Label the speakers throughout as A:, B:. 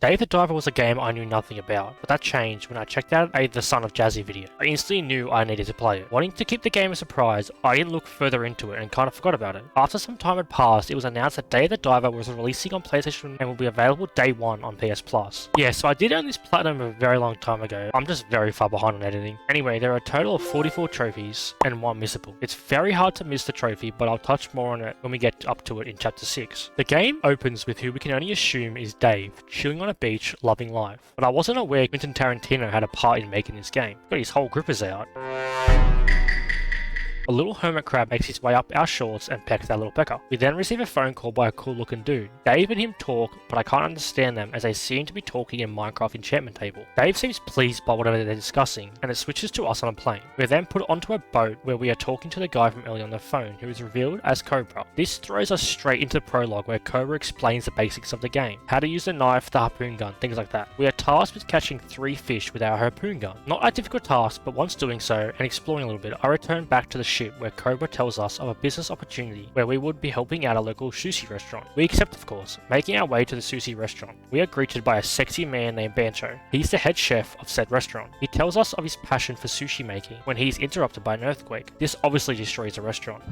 A: Dave the Diver was a game I knew nothing about, but that changed when I checked out a The Son of Jazzy video. I instantly knew I needed to play it. Wanting to keep the game a surprise, I didn't look further into it and kind of forgot about it. After some time had passed, it was announced that Dave the Diver was releasing on PlayStation and will be available day one on PS Plus. Yeah, so I did own this platinum a very long time ago. I'm just very far behind on editing. Anyway, there are a total of 44 trophies and 1 missable. It's very hard to miss the trophy, but I'll touch more on it when we get up to it in Chapter 6. The game opens with who we can only assume is Dave, chilling on a beach, loving life. But I wasn't aware Quentin Tarantino had a part in making this game. Got his whole grippers out. A little hermit crab makes his way up our shorts and pecks our little pecker. We then receive a phone call by a cool looking dude. Dave and him talk, but I can't understand them as they seem to be talking in Minecraft enchantment table. Dave seems pleased by whatever they're discussing, and it switches to us on a plane. We're then put onto a boat where we are talking to the guy from earlier on the phone, who is revealed as Cobra. This throws us straight into the prologue where Cobra explains the basics of the game. How to use the knife, the harpoon gun, things like that. We are tasked with catching 3 fish with our harpoon gun. Not a difficult task, but once doing so and exploring a little bit, I return back to the ship where Cobra tells us of a business opportunity where we would be helping out a local sushi restaurant. We accept, of course. Making our way to the sushi restaurant, we are greeted by a sexy man named Bancho. He's the head chef of said restaurant. He tells us of his passion for sushi making when he's interrupted by an earthquake. This obviously destroys the restaurant.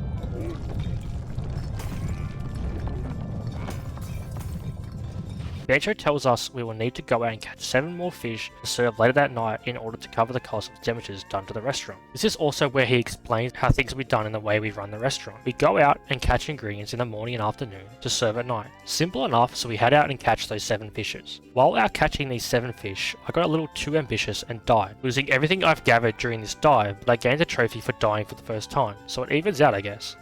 A: Bancho tells us we will need to go out and catch 7 more fish to serve later that night in order to cover the cost of damages done to the restaurant. This is also where he explains how things will be done in the way we run the restaurant. We go out and catch ingredients in the morning and afternoon to serve at night. Simple enough, so we head out and catch those 7 fishes. While out catching these 7 fish, I got a little too ambitious and died, losing everything I've gathered during this dive, but I gained a trophy for dying for the first time, so it evens out, I guess.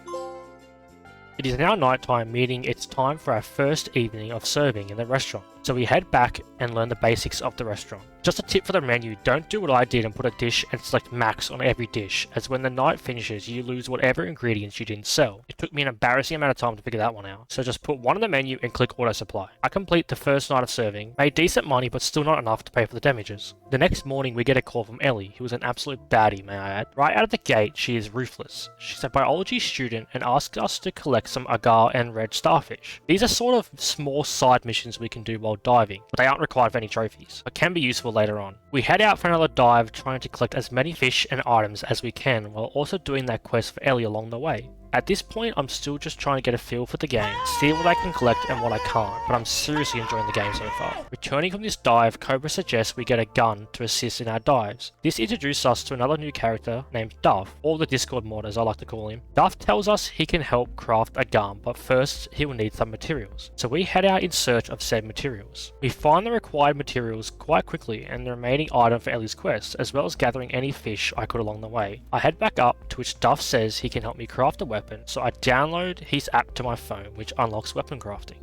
A: It is now nighttime, meaning it's time for our first evening of serving in the restaurant. So we head back and learn the basics of the restaurant. Just a tip for the menu, don't do what I did and put a dish and select max on every dish, as when the night finishes you lose whatever ingredients you didn't sell. It took me an embarrassing amount of time to figure that one out, so just put 1 on the menu and click auto supply. I complete the first night of serving, made decent money but still not enough to pay for the damages. The next morning we get a call from Ellie, who is an absolute baddie, may I add. Right out of the gate she is ruthless. She's a biology student and asks us to collect some agar and red starfish. These are sort of small side missions we can do while diving, but they aren't required for any trophies, but can be useful later on. We head out for another dive trying to collect as many fish and items as we can while also doing that quest for Ellie along the way. At this point, I'm still just trying to get a feel for the game, see what I can collect and what I can't, but I'm seriously enjoying the game so far. Returning from this dive, Cobra suggests we get a gun to assist in our dives. This introduces us to another new character named Duff, or the Discord mod as I like to call him. Duff tells us he can help craft a gun, but first he will need some materials. So we head out in search of said materials. We find the required materials quite quickly and the remaining item for Ellie's quest, as well as gathering any fish I could along the way. I head back up, to which Duff says he can help me craft a weapon, so I download his app to my phone, which unlocks weapon crafting.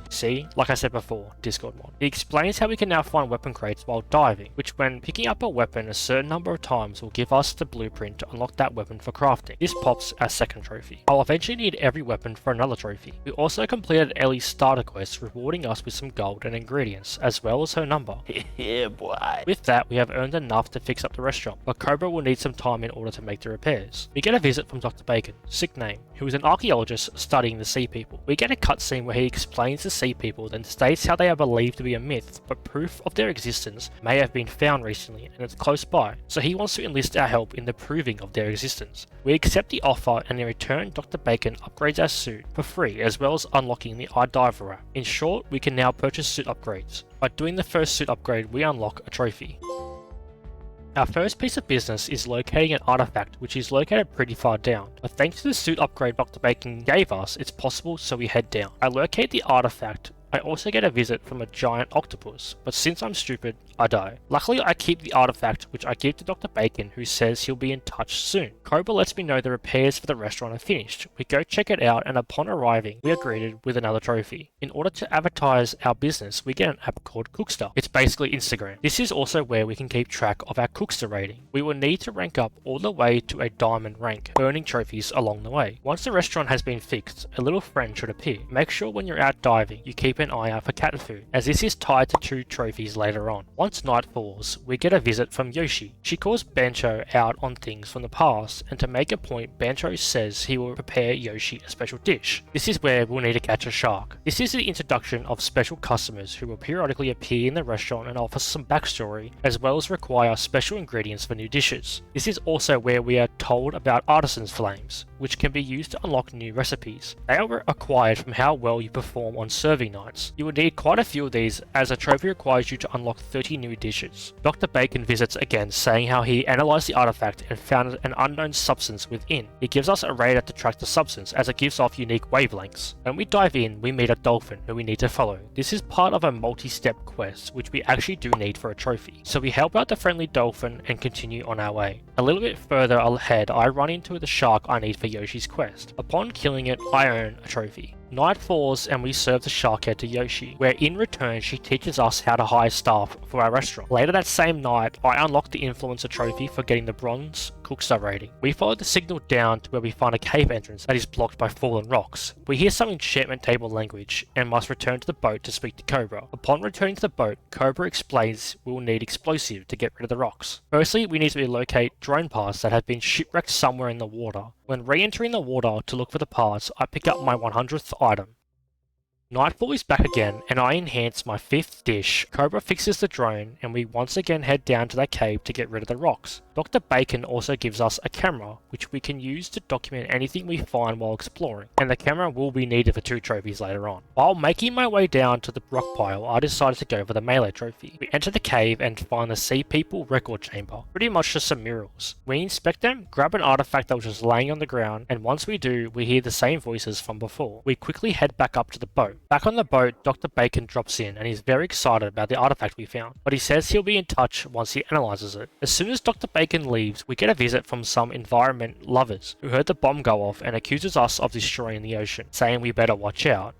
A: See, like I said before, Discord mod. He explains how we can now find weapon crates while diving, which when picking up a weapon a certain number of times will give us the blueprint to unlock that weapon for crafting. This pops our second trophy. I'll eventually need every weapon for another trophy. We also completed Ellie's starter quest, rewarding us with some gold and ingredients, as well as her number.
B: Yeah, boy.
A: With that, we have earned enough to fix up the restaurant, but Cobra will need some time in order to make the repairs. We get a visit from Dr. Bacon, sick name, who is an archaeologist studying the sea people. We get a cutscene where he explains the sea people, then states how they are believed to be a myth, but proof of their existence may have been found recently and it's close by, so he wants to enlist our help in the proving of their existence. We accept the offer, and in return Dr. Bacon upgrades our suit for free, as well as unlocking the iDiver app. In short, we can now purchase suit upgrades. By doing the first suit upgrade, we unlock a trophy. Our first piece of business is locating an artifact which is located pretty far down, but thanks to the suit upgrade Dr. Bacon gave us, it's possible, so we head down. I locate the artifact. I also get a visit from a giant octopus, but since I'm stupid, I die. Luckily, I keep the artifact, which I give to Dr. Bacon, who says he'll be in touch soon. Cobra lets me know the repairs for the restaurant are finished. We go check it out, and upon arriving, we are greeted with another trophy. In order to advertise our business, we get an app called Cooksta. It's basically Instagram. This is also where we can keep track of our Cooksta rating. We will need to rank up all the way to a diamond rank, earning trophies along the way. Once the restaurant has been fixed, a little friend should appear. Make sure when you're out diving, you keep an an eye out for cat food, as this is tied to 2 trophies later on. Once night falls, we get a visit from Yoshi. She calls Bancho out on things from the past, and to make a point, Bancho says he will prepare Yoshi a special dish. This is where we'll need to catch a shark. This is the introduction of special customers who will periodically appear in the restaurant and offer some backstory, as well as require special ingredients for new dishes. This is also where we are told about artisan's flames, which can be used to unlock new recipes. They are acquired from how well you perform on serving nights. You will need quite a few of these, as a trophy requires you to unlock 30 new dishes. Dr. Bacon visits again, saying how he analysed the artifact and found an unknown substance within. He gives us a radar to track the substance, as it gives off unique wavelengths. When we dive in, we meet a dolphin who we need to follow. This is part of a multi-step quest, which we actually do need for a trophy. So we help out the friendly dolphin and continue on our way. A little bit further ahead, I run into the shark I need for Yoshi's quest. Upon killing it, I earn a trophy. Night falls and we serve the shark head to Yoshi, where in return she teaches us how to hire staff for our restaurant. Later that same night, I unlock the influencer trophy for getting the bronze Cookstar rating. We follow the signal down to where we find a cave entrance that is blocked by fallen rocks. We hear some enchantment table language and must return to the boat to speak to Cobra. Upon returning to the boat, Cobra explains we will need explosive to get rid of the rocks. Firstly, we need to relocate drone parts that have been shipwrecked somewhere in the water. When re-entering the water to look for the parts, I pick up my 100th item. Nightfall is back again, and I enhance my 5th dish. Cobra fixes the drone, and we once again head down to that cave to get rid of the rocks. Dr. Bacon also gives us a camera, which we can use to document anything we find while exploring, and the camera will be needed for 2 trophies later on. While making my way down to the rock pile, I decided to go for the melee trophy. We enter the cave and find the Sea People record chamber, pretty much just some murals. We inspect them, grab an artifact that was just laying on the ground, and once we do, we hear the same voices from before. We quickly head back up to the boat. Back on the boat, Dr. Bacon drops in and he's very excited about the artifact we found, but he says he'll be in touch once he analyzes it. As soon as Dr. Bacon leaves, we get a visit from some environment lovers who heard the bomb go off and accuses us of destroying the ocean, saying we better watch out.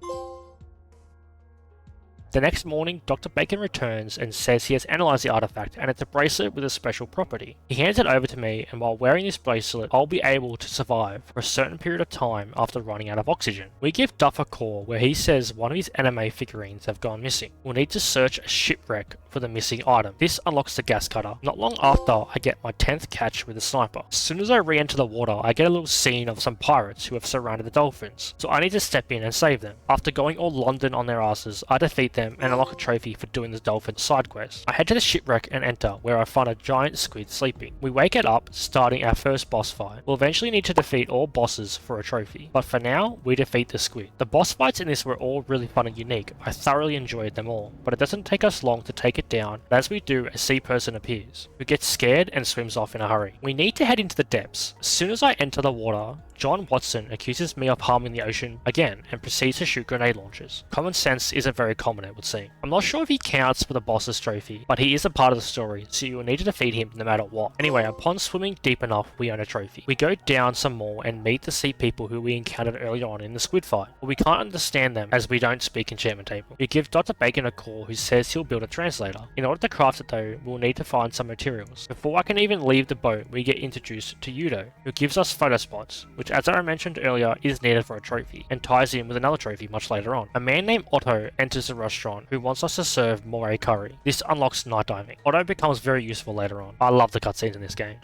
A: The next morning, Dr. Bacon returns and says he has analysed the artifact and it's a bracelet with a special property. He hands it over to me, and while wearing this bracelet, I'll be able to survive for a certain period of time after running out of oxygen. We give Duff a call where he says one of his anime figurines have gone missing. We'll need to search a shipwreck for the missing item. This unlocks the gas cutter. Not long after, I get my 10th catch with a sniper. As soon as I re-enter the water, I get a little scene of some pirates who have surrounded the dolphins, so I need to step in and save them. After going all London on their asses, I defeat them and unlock a trophy for doing the dolphin side quest. I head to the shipwreck and enter, where I find a giant squid sleeping. We wake it up, starting our first boss fight. We'll eventually need to defeat all bosses for a trophy, but for now, we defeat the squid. The boss fights in this were all really fun and unique. I thoroughly enjoyed them all, but it doesn't take us long to take it down, but as we do, a sea person appears, who gets scared and swims off in a hurry. We need to head into the depths. As soon as I enter the water, John Watson accuses me of harming the ocean again and proceeds to shoot grenade launchers. Common sense isn't very common, it would seem. I'm not sure if he counts for the boss's trophy, but he is a part of the story, so you will need to defeat him no matter what. Anyway, upon swimming deep enough, we earn a trophy. We go down some more and meet the sea people who we encountered earlier on in the squid fight, but we can't understand them as we don't speak enchantment table. We give Dr. Bacon a call, who says he'll build a translator. In order to craft it though, we'll need to find some materials. Before I can even leave the boat, we get introduced to Yudo, who gives us photo spots, which as I mentioned earlier is needed for a trophy, and ties in with another trophy much later on. A man named Otto enters the restaurant who wants us to serve moray curry. This unlocks night diving. Otto becomes very useful later on. I love the cutscenes in this game.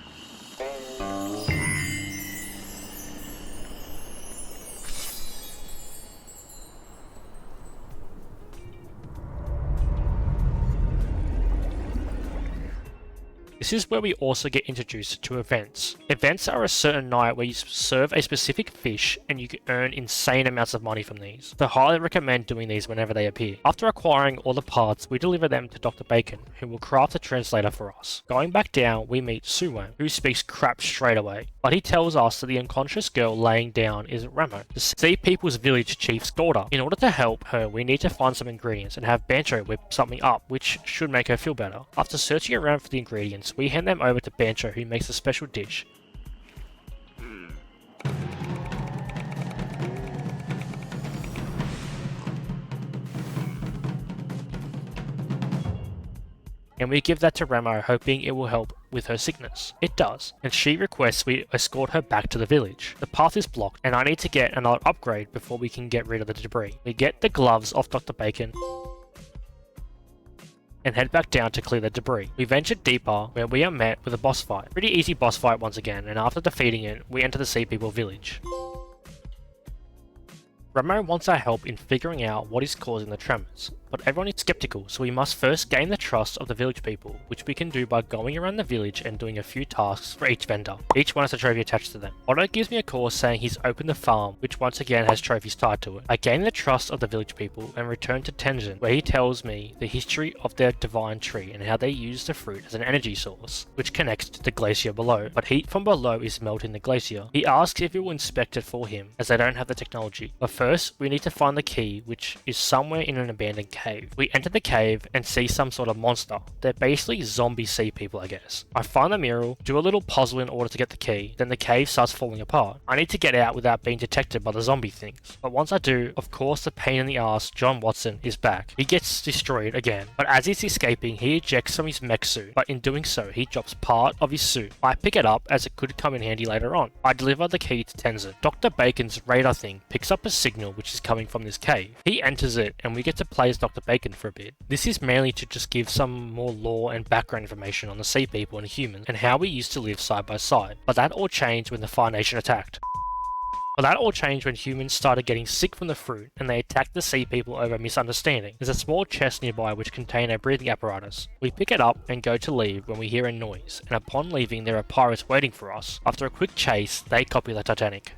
A: This is where we also get introduced to events. Events are a certain night where you serve a specific fish and you can earn insane amounts of money from these. So I highly recommend doing these whenever they appear. After acquiring all the parts, we deliver them to Dr. Bacon, who will craft a translator for us. Going back down, we meet Suwon, who speaks crap straight away, but he tells us that the unconscious girl laying down is Ramo, the Sea People's village chief's daughter. In order to help her, we need to find some ingredients and have Bancho whip something up, which should make her feel better. After searching around for the ingredients, we hand them over to Bancho, who makes a special dish. and we give that to Remo hoping it will help with her sickness. It does, and she requests we escort her back to the village. The path is blocked, and I need to get another upgrade before we can get rid of the debris. We get the gloves off Dr. Bacon and head back down to clear the debris. We venture deeper, where we are met with a boss fight. Pretty easy boss fight once again, and after defeating it, we enter the Sea People village. Remo wants our help in figuring out what is causing the tremors, but everyone is skeptical, so we must first gain the trust of the village people, which we can do by going around the village and doing a few tasks for each vendor. Each one has a trophy attached to them. Otto gives me a call saying he's opened the farm, which once again has trophies tied to it. I gain the trust of the village people and return to Tenjin, where he tells me the history of their divine tree and how they use the fruit as an energy source, which connects to the glacier below, but heat from below is melting the glacier. He asks if we will inspect it for him, as they don't have the technology. But first, we need to find the key, which is somewhere in an abandoned cave. We enter the cave and see some sort of monster. They're basically zombie sea people, I guess. I find the mural, do a little puzzle in order to get the key, then the cave starts falling apart. I need to get out without being detected by the zombie things. But once I do, of course the pain in the ass, John Watson, is back. He gets destroyed again, but as he's escaping, he ejects from his mech suit, but in doing so, he drops part of his suit. I pick it up as it could come in handy later on. I deliver the key to Tenzin. Dr. Bacon's radar thing picks up a signal which is coming from this cave. He enters it and we get to play as Dr. Bacon for a bit. This is mainly to just give some more lore and background information on the sea people and humans and how we used to live side by side, but that all changed when the Fire Nation attacked. But that all changed when humans started getting sick from the fruit and they attacked the sea people over misunderstanding. There's a small chest nearby which contains a breathing apparatus. We pick it up and go to leave when we hear a noise, and upon leaving there are pirates waiting for us. After a quick chase, they copy the Titanic.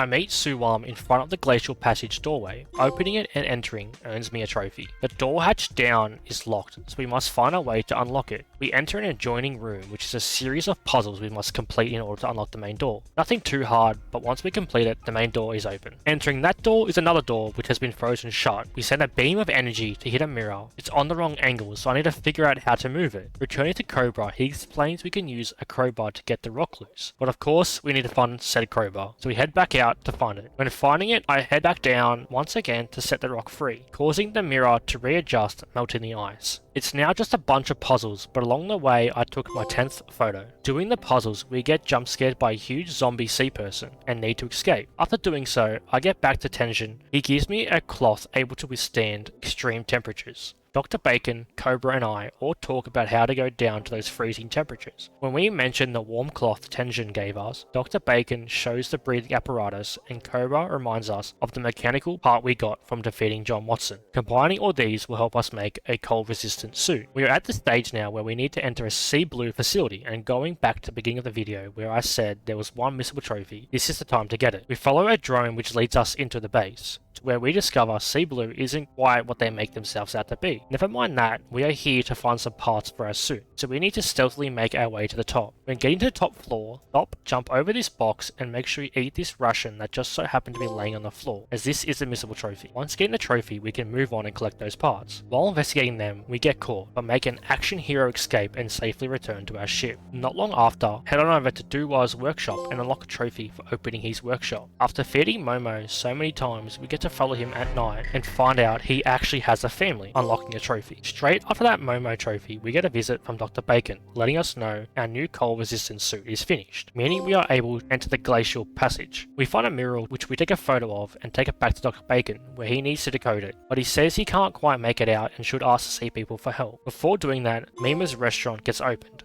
A: I meet Suwam in front of the glacial passage doorway. Opening it and entering earns me a trophy. The door hatch down is locked, so we must find a way to unlock it. We enter an adjoining room, which is a series of puzzles we must complete in order to unlock the main door. Nothing too hard, but once we complete it, the main door is open. Entering that door is another door which has been frozen shut. We send a beam of energy to hit a mirror. It's on the wrong angle, so I need to figure out how to move it. Returning to Cobra, he explains we can use a crowbar to get the rock loose. But of course, we need to find said crowbar, so we head back out to find it. When finding it, I head back down once again to set the rock free, causing the mirror to readjust, melting the ice. It's now just a bunch of puzzles, but along the way I took my 10th photo. Doing the puzzles, we get jump scared by a huge zombie sea person and need to escape. After doing so, I get back to Tenjin. He gives me a cloth able to withstand extreme temperatures. Dr. Bacon, Cobra and I all talk about how to go down to those freezing temperatures. When we mention the warm cloth Tenjin gave us, Dr. Bacon shows the breathing apparatus and Cobra reminds us of the mechanical part we got from defeating John Watson. Combining all these will help us make a cold resistant suit. We are at the stage now where we need to enter a Sea Blue facility, and going back to the beginning of the video where I said there was one missable trophy, this is the time to get it. We follow a drone which leads us into the base, where we discover Sea Blue isn't quite what they make themselves out to be. Never mind that, we are here to find some parts for our suit, so we need to stealthily make our way to the top. When getting to the top floor, stop, jump over this box and make sure you eat this ration that just so happened to be laying on the floor, as this is a missable trophy. Once getting the trophy, we can move on and collect those parts. While investigating them, we get caught, but make an action hero escape and safely return to our ship. Not long after, head on over to Duwa's workshop and unlock a trophy for opening his workshop. After feeding Momo so many times, we get to follow him at night and find out he actually has a family, unlocking a trophy. Straight after that Momo trophy, we get a visit from Dr. Bacon, letting us know our new cold resistant suit is finished, meaning we are able to enter the glacial passage. We find a mural which we take a photo of and take it back to Dr. Bacon, where he needs to decode it, but he says he can't quite make it out and should ask the sea people for help. Before doing that, Mima's restaurant gets opened,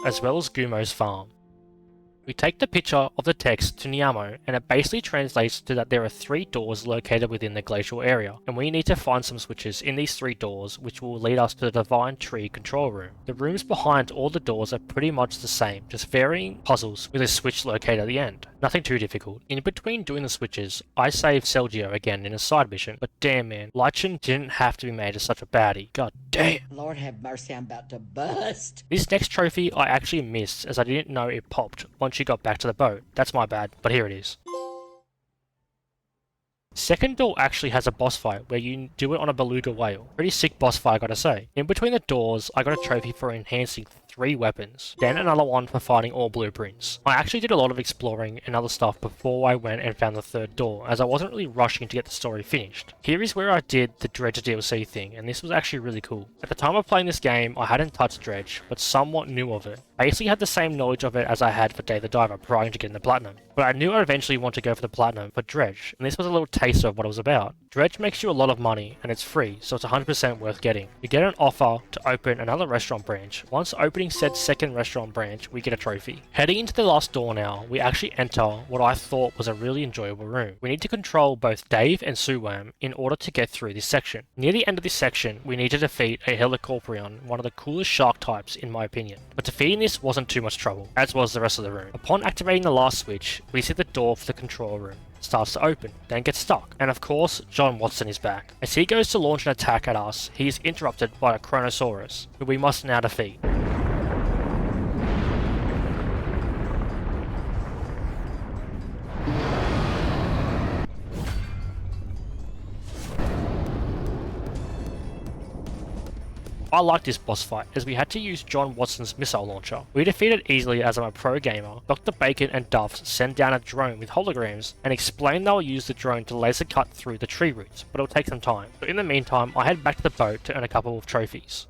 A: as well as Gumo's farm. We take the picture of the text to Niamo, and it basically translates to that there are 3 doors located within the glacial area, and we need to find some switches in these 3 doors which will lead us to the Divine Tree control room. The rooms behind all the doors are pretty much the same, just varying puzzles with a switch located at the end. Nothing too difficult. In between doing the switches, I saved Sergio again in a side mission, but damn man, Lychin didn't have to be made as such a baddie. God damn.
B: Lord have mercy, I'm about to bust.
A: This next trophy I actually missed as I didn't know it popped once you got back to the boat. That's my bad, but here it is. Second door actually has a boss fight where you do it on a beluga whale. Pretty sick boss fight, I gotta say. In between the doors, I got a trophy for enhancing 3 weapons, then another one for finding all blueprints. I actually did a lot of exploring and other stuff before I went and found the third door, as I wasn't really rushing to get the story finished. Here is where I did the Dredge DLC thing, and this was actually really cool. At the time of playing this game, I hadn't touched Dredge, but somewhat knew of it. I basically had the same knowledge of it as I had for Dave the Diver prior to getting the Platinum, but I knew I'd eventually want to go for the Platinum for Dredge, and this was a little taster of what it was about. Dredge makes you a lot of money, and it's free, so it's 100% worth getting. You get an offer to open another restaurant branch. Once opening said second restaurant branch, we get a trophy. Heading into the last door now, we actually enter what I thought was a really enjoyable room. We need to control both Dave and Suwam in order to get through this section. Near the end of this section, we need to defeat a Helicoprion, one of the coolest shark types in my opinion. But defeating this wasn't too much trouble, as was the rest of the room. Upon activating the last switch, we see the door for the control room starts to open, then gets stuck. And of course, John Watson is back. As he goes to launch an attack at us, he is interrupted by a Chronosaurus, who we must now defeat. I like this boss fight, as we had to use John Watson's missile launcher. We defeated easily as I'm a pro gamer. Dr. Bacon and Duffs send down a drone with holograms and explain they'll use the drone to laser cut through the tree roots, but it'll take some time. So in the meantime, I head back to the boat to earn a couple of trophies.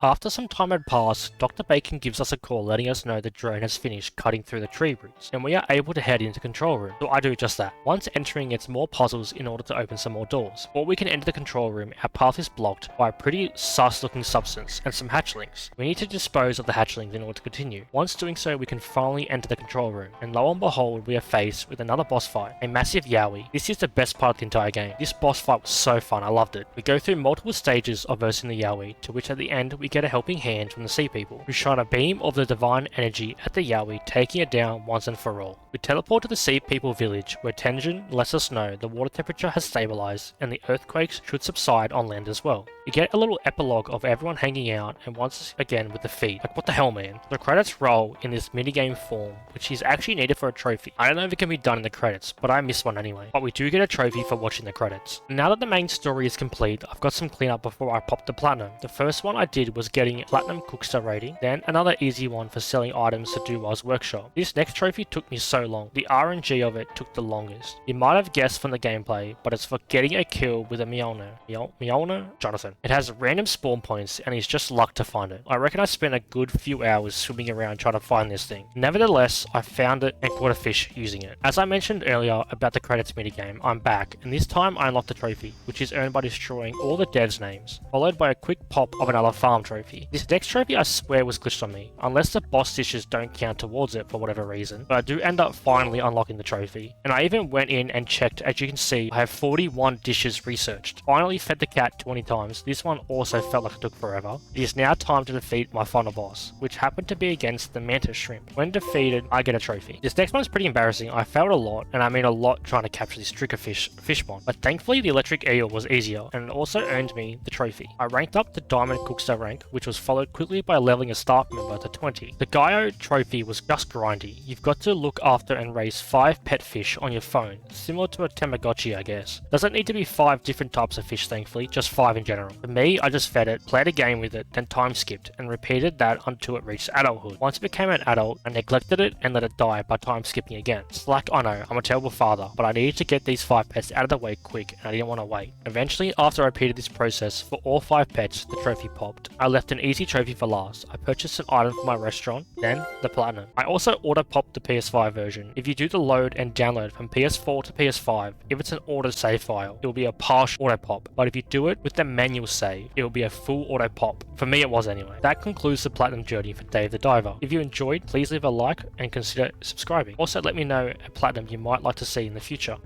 A: After some time had passed, Dr. Bacon gives us a call letting us know the drone has finished cutting through the tree roots, and we are able to head into the control room, so I do just that. Once entering, it's more puzzles in order to open some more doors. Before we can enter the control room, our path is blocked by a pretty sus looking substance and some hatchlings. We need to dispose of the hatchlings in order to continue. Once doing so, we can finally enter the control room, and lo and behold, we are faced with another boss fight, a massive Yowie. This is the best part of the entire game. This boss fight was so fun, I loved it. We go through multiple stages of versing the Yowie, to which at the end we get a helping hand from the sea people, who shine a beam of the divine energy at the Yowie, taking it down once and for all. We teleport to the sea people village, where Tenjin lets us know the water temperature has stabilized and the earthquakes should subside on land as well. We get a little epilogue of everyone hanging out and once again with the feet. Like, what the hell, man? The credits roll in this minigame form, which is actually needed for a trophy. I don't know if it can be done in the credits, but I missed one anyway. But we do get a trophy for watching the credits. Now that the main story is complete, I've got some cleanup before I pop the platinum. The first one I did was getting platinum Cookster rating, then another easy one for selling items to Duwa's workshop. This next trophy took me so long. The RNG of it took the longest. You might have guessed from the gameplay, but it's for getting a kill with a Mjolnir. Mjolnir? Jonathan. It has random spawn points and it's just luck to find it. I reckon I spent a good few hours swimming around trying to find this thing. Nevertheless, I found it and caught a fish using it. As I mentioned earlier about the credits minigame, I'm back, and this time I unlocked the trophy, which is earned by destroying all the devs' names, followed by a quick pop of another farm trophy. This next trophy I swear was glitched on me, unless the boss dishes don't count towards it for whatever reason, but I do end up finally unlocking the trophy. And I even went in and checked. As you can see, I have 41 dishes researched. Finally fed the cat 20 times. This one also felt like it took forever. It is now time to defeat my final boss, which happened to be against the mantis shrimp. When defeated, I get a trophy. This next one's pretty embarrassing. I failed a lot, and I mean a lot trying to capture this fish bond, but thankfully the electric eel was easier, and it also earned me the trophy. I ranked up to Diamond Cookster rank, which was followed quickly by leveling a staff member to 20. The Gaio trophy was just grindy. You've got to look after and raise 5 pet fish on your phone, similar to a Tamagotchi, I guess. Doesn't need to be 5 different types of fish, thankfully, just 5 in general. For me, I just fed it, played a game with it, then time skipped, and repeated that until it reached adulthood. Once it became an adult, I neglected it and let it die by time skipping again. Slack, I know, I'm a terrible father, but I needed to get these 5 pets out of the way quick, and I didn't want to wait. Eventually, after I repeated this process for all 5 pets, the trophy popped. I left an easy trophy for last. I purchased an item for my restaurant, then the platinum. I also auto-popped the PS5 version. If you do the load and download from PS4 to PS5, if it's an auto save file, it will be a partial auto-pop, but if you do it with the manual save, it will be a full auto-pop. For me, it was anyway. That concludes the platinum journey for Dave the Diver. If you enjoyed, please leave a like and consider subscribing. Also, let me know a platinum you might like to see in the future.